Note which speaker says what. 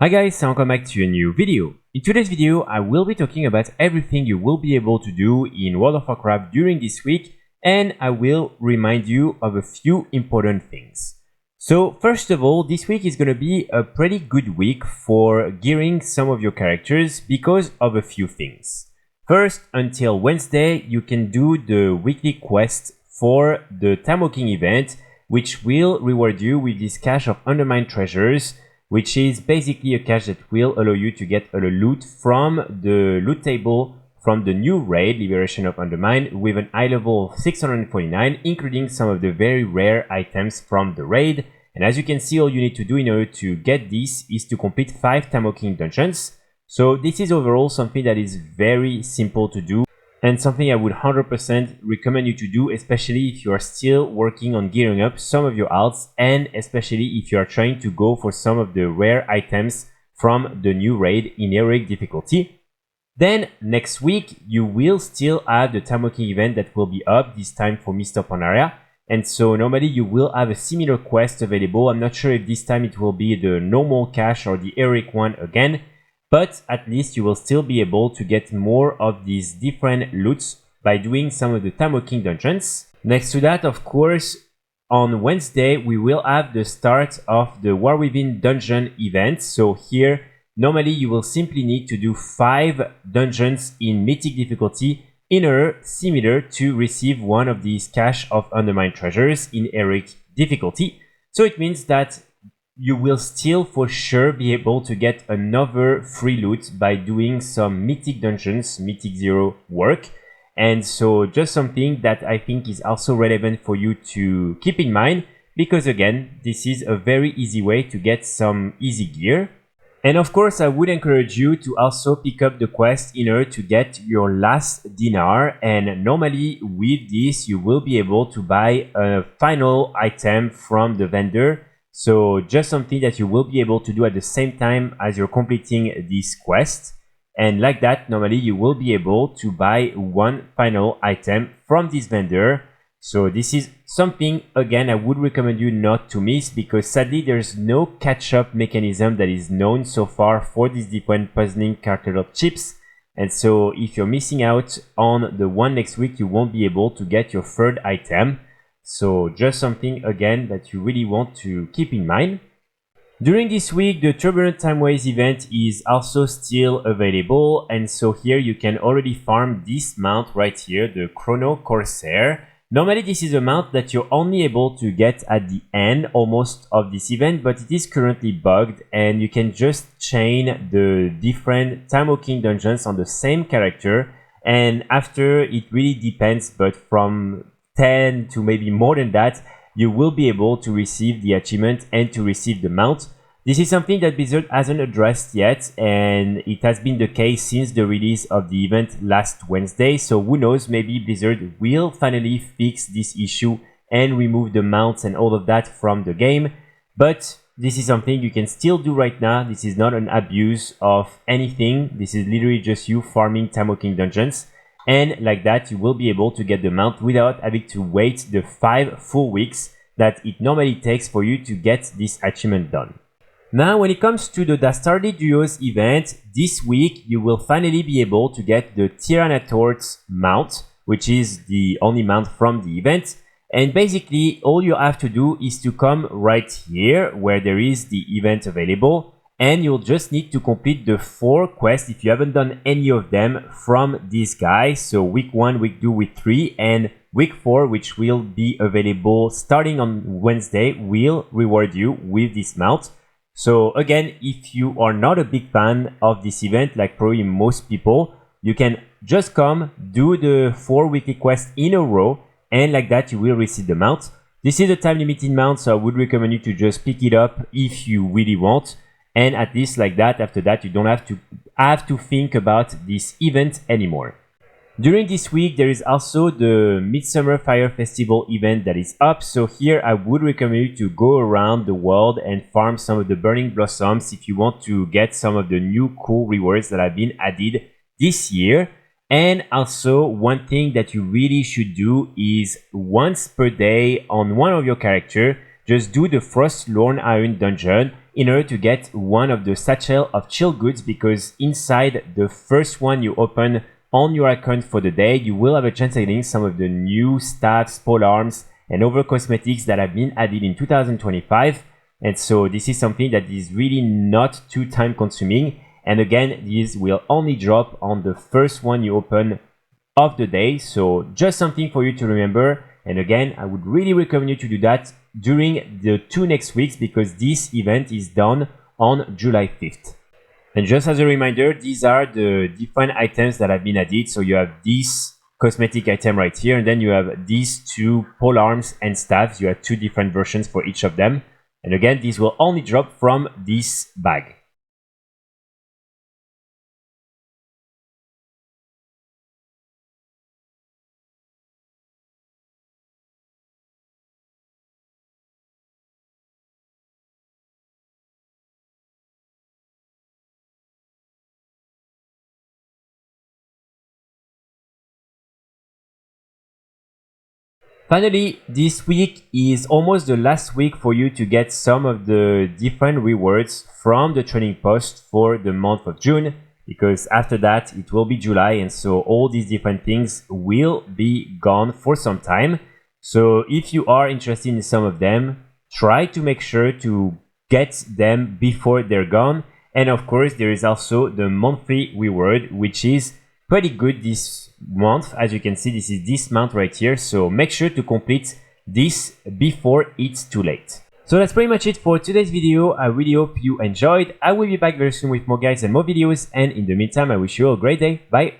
Speaker 1: Hi guys, and welcome back to a new video. In today's video, I will be talking about everything you will be able to do in World of Warcraft during this week, and I will remind you of a few important things. So first of all, this week is going to be a pretty good week for gearing some of your characters because of a few things. First, until Wednesday, you can do the weekly quest for the Timewalking event, which will reward you with this cache of undermined treasures, which is basically a cache that will allow you to get a loot from the loot table from the new raid, Liberation of Undermine, with an eye level of 649, including some of the very rare items from the raid. And as you can see, all you need to do in order to get this is to complete 5 Timewalking dungeons. So this is overall something that is very simple to do, and something I would 100% recommend you to do, especially if you are still working on gearing up some of your alts, and especially if you are trying to go for some of the rare items from the new raid in heroic difficulty. Then next week you will still have the Timewalking event that will be up, this time for Mist of Pandaria, and so normally you will have a similar quest available. I'm not sure if this time it will be the normal cache or the heroic one again, but at least you will still be able to get more of these different loots by doing some of the Timewalking dungeons. Next to that, of course, on Wednesday we will have the start of the War Within dungeon event. So here, normally you will simply need to do 5 dungeons in Mythic difficulty in order similar to receive one of these cache of undermined treasures in heroic difficulty. So it means that you will still for sure be able to get another free loot by doing some Mythic dungeons, Mythic 0 work. And so just something that I think is also relevant for you to keep in mind, because again, this is a very easy way to get some easy gear. And of course, I would encourage you to also pick up the quest in order to get your last Dinar. And normally with this, you will be able to buy a final item from the vendor. So just something that you will be able to do at the same time as you're completing this quest. And like that, normally you will be able to buy one final item from this vendor. So this is something, again, I would recommend you not to miss, because sadly there's no catch-up mechanism that is known so far for these different puzzling character chips. And so if you're missing out on the one next week, you won't be able to get your third item. So just something, again, that you really want to keep in mind. During this week, the Turbulent Timeways event is also still available. And so here you can already farm this mount right here, the Chrono Corsair. Normally this is a mount that you're only able to get at the end almost of this event, but it is currently bugged and you can just chain the different Timewalking dungeons on the same character. And after, it really depends, but from 10 to maybe more than that, you will be able to receive the achievement and to receive the mount. This is something that Blizzard hasn't addressed yet, and it has been the case since the release of the event last Wednesday. So who knows, maybe Blizzard will finally fix this issue and remove the mounts and all of that from the game. But this is something you can still do right now. This is not an abuse of anything. This is literally just you farming Timewalking dungeons. And like that, you will be able to get the mount without having to wait the 5 full weeks that it normally takes for you to get this achievement done. Now, when it comes to the Dastardly Duos event, this week you will finally be able to get the Tyrannotort mount, which is the only mount from the event. And basically, all you have to do is to come right here where there is the event available, and you'll just need to complete the 4 quests if you haven't done any of them from this guy. So week 1, week 2, week 3, and week 4, which will be available starting on Wednesday, will reward you with this mount. So again, if you are not a big fan of this event, like probably most people, you can just come, do the 4 weekly quests in a row, and like that you will receive the mount. This is a time limited mount, so I would recommend you to just pick it up if you really want. And at least like that, after that, you don't have to think about this event anymore. During this week, there is also the Midsummer Fire Festival event that is up. So here I would recommend you to go around the world and farm some of the Burning Blossoms if you want to get some of the new cool rewards that have been added this year. And also, one thing that you really should do is once per day on one of your characters, just do the Frostlorn Iron dungeon in order to get one of the satchel of chill goods, because inside the first one you open on your account for the day, you will have a chance at getting some of the new staffs, pole arms, and other cosmetics that have been added in 2025. And so this is something that is really not too time consuming. And again, these will only drop on the first one you open of the day. So just something for you to remember. And again, I would really recommend you to do that during the 2 next weeks, because this event is done on July 5th. And just as a reminder, these are the different items that have been added. So you have this cosmetic item right here, and then you have these 2 pole arms and staffs. You have 2 different versions for each of them. And again, these will only drop from this bag. Finally, this week is almost the last week for you to get some of the different rewards from the training post for the month of June, because after that it will be July, and so all these different things will be gone for some time. So if you are interested in some of them, try to make sure to get them before they're gone. And of course, there is also the monthly reward, which is pretty good this month. As you can see, this is this month right here, so make sure to complete this before it's too late. So that's pretty much it for today's video. I really hope you enjoyed. I will be back very soon with more guides and more videos, and in the meantime, I wish you all a great day. Bye!